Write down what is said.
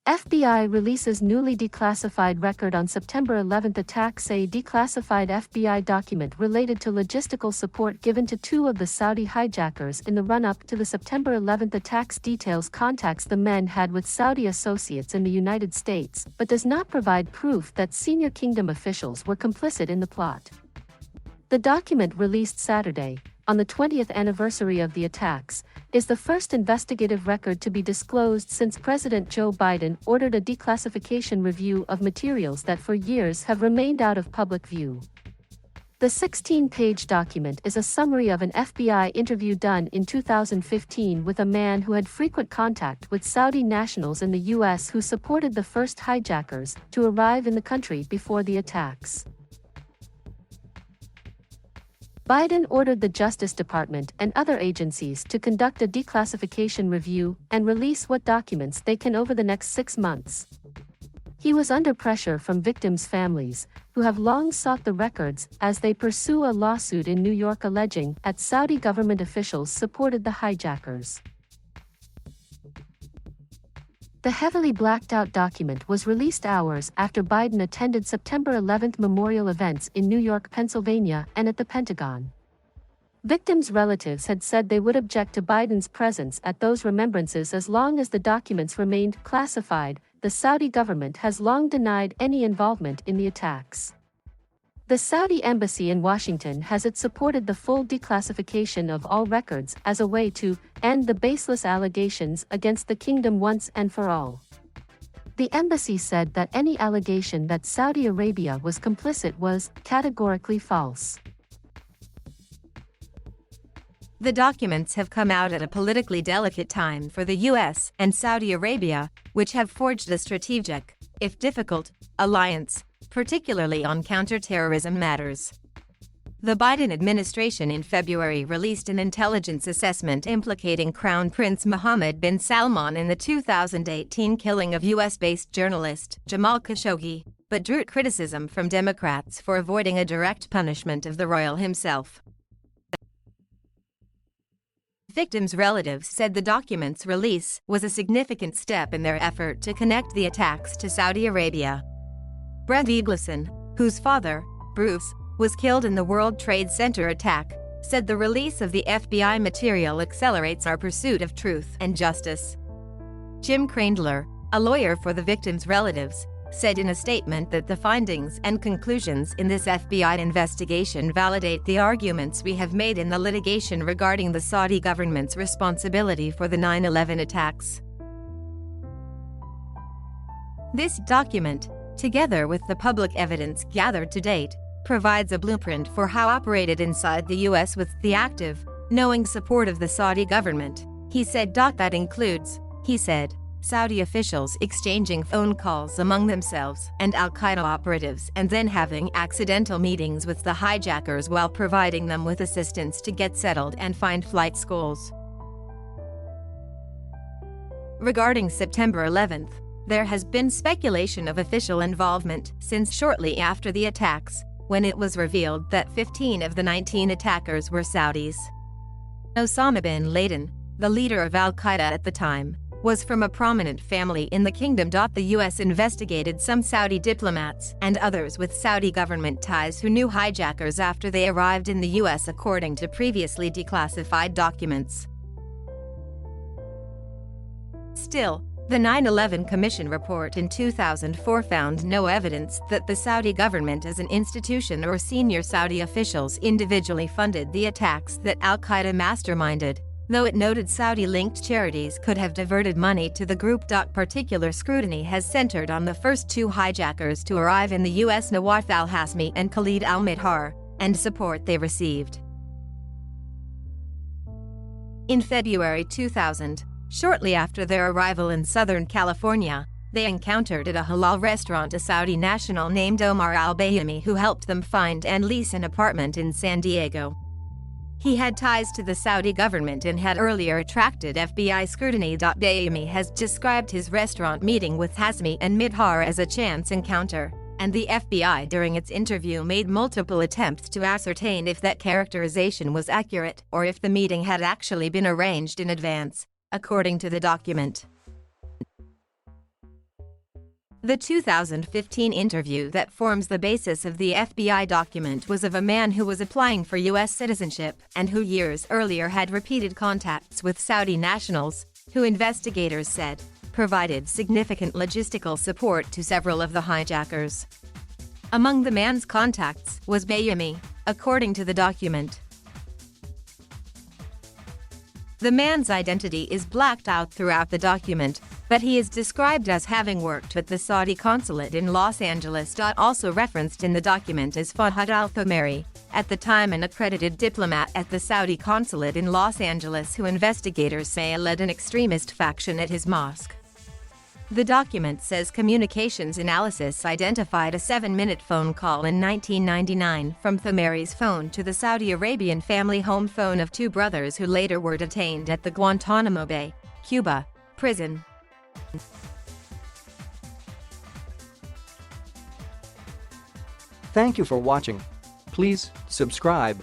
FBI releases newly declassified record on September 11. attacksA declassified FBI document related to logistical support given to two of the Saudi hijackers in the run-up to the September 11 attacks. Details contacts the men had with Saudi associates in the United States, but does not provide proof that senior kingdom officials were complicit in the plot. The document, released Saturday, on the 20th anniversary of the attacks, is the first investigative record to be disclosed since President Joe Biden ordered a declassification review of materials that for years have remained out of public view. The 16-page document is a summary of an FBI interview done in 2015 with a man who had frequent contact with Saudi nationals in the U.S. who supported the first hijackers to arrive in the country before the attacks. Biden ordered the Justice Department and other agencies to conduct a declassification review and release what documents they can over the next 6 months. He was under pressure from victims' families, who have long sought the records as they pursue a lawsuit in New York alleging that Saudi government officials supported the hijackers. The heavily blacked-out document was released hours after Biden attended September 11 memorial events in New York, Pennsylvania, and at the Pentagon. Victims' relatives had said they would object to Biden's presence at those remembrances as long as the documents remained classified. The Saudi government has long denied any involvement in the attacks. The Saudi embassy in Washington has supported the full declassification of all records as a way to end the baseless allegations against the kingdom once and for all. The embassy said that any allegation that Saudi Arabia was complicit was categorically false. The documents have come out at a politically delicate time for the U.S. and Saudi Arabia, which have forged a strategic, if difficult, alliance, particularly on counterterrorism matters. The Biden administration in February released an intelligence assessment implicating Crown Prince Mohammed bin Salman in the 2018 killing of U.S.-based journalist Jamal Khashoggi, but drew criticism from Democrats for avoiding a direct punishment of the royal himself. Victims' relatives said the document's release was a significant step in their effort to connect the attacks to Saudi Arabia. Brent Eagleson, whose father, Bruce, was killed in the World Trade Center attack, said the release of the FBI material accelerates our pursuit of truth and justice. Jim Crandler, a lawyer for the victims' relatives, said in a statement that the findings and conclusions in this FBI investigation validate the arguments we have made in the litigation regarding the Saudi government's responsibility for the 9/11 attacks. This document, together with the public evidence gathered to date, provides a blueprint for how operated inside the U.S. with the active, knowing support of the Saudi government, he said. That includes, he said, Saudi officials exchanging phone calls among themselves and al-Qaeda operatives and then having accidental meetings with the hijackers while providing them with assistance to get settled and find flight schools. Regarding September 11th, there has been speculation of official involvement since shortly after the attacks, when it was revealed that 15 of the 19 attackers were Saudis. Osama bin Laden, the leader of al-Qaeda at the time, was from a prominent family in the kingdom. The U.S. investigated some Saudi diplomats and others with Saudi government ties who knew hijackers after they arrived in the U.S. according to previously declassified documents. Still, the 9/11 Commission report in 2004 found no evidence that the Saudi government as an institution or senior Saudi officials individually funded the attacks that al-Qaeda masterminded, though it noted Saudi-linked charities could have diverted money to the group. Particular scrutiny has centered on the first two hijackers to arrive in the U.S., Nawaf al-Hasmi and Khalid al-Midhar, and support they received. In February 2000, shortly after their arrival in Southern California, they encountered at a halal restaurant a Saudi national named Omar al-Bayami who helped them find and lease an apartment in San Diego. He had ties to the Saudi government and had earlier attracted FBI scrutiny. Bayami has described his restaurant meeting with Hasmi and Midhar as a chance encounter, and the FBI during its interview made multiple attempts to ascertain if that characterization was accurate or if the meeting had actually been arranged in advance, according to the document. The 2015 interview that forms the basis of the FBI document was of a man who was applying for U.S. citizenship and who years earlier had repeated contacts with Saudi nationals, who investigators said provided significant logistical support to several of the hijackers. Among the man's contacts was Bayumi, according to the document. The man's identity is blacked out throughout the document, but he is described as having worked at the Saudi consulate in Los Angeles. Also referenced in the document as Fahad al-Thumari, at the time an accredited diplomat at the Saudi consulate in Los Angeles who investigators say led an extremist faction at his mosque. The document says communications analysis identified a 7-minute phone call in 1999 from Thumari's phone to the Saudi Arabian family home phone of two brothers who later were detained at the Guantanamo Bay, Cuba, prison. Thank you for watching. Please subscribe.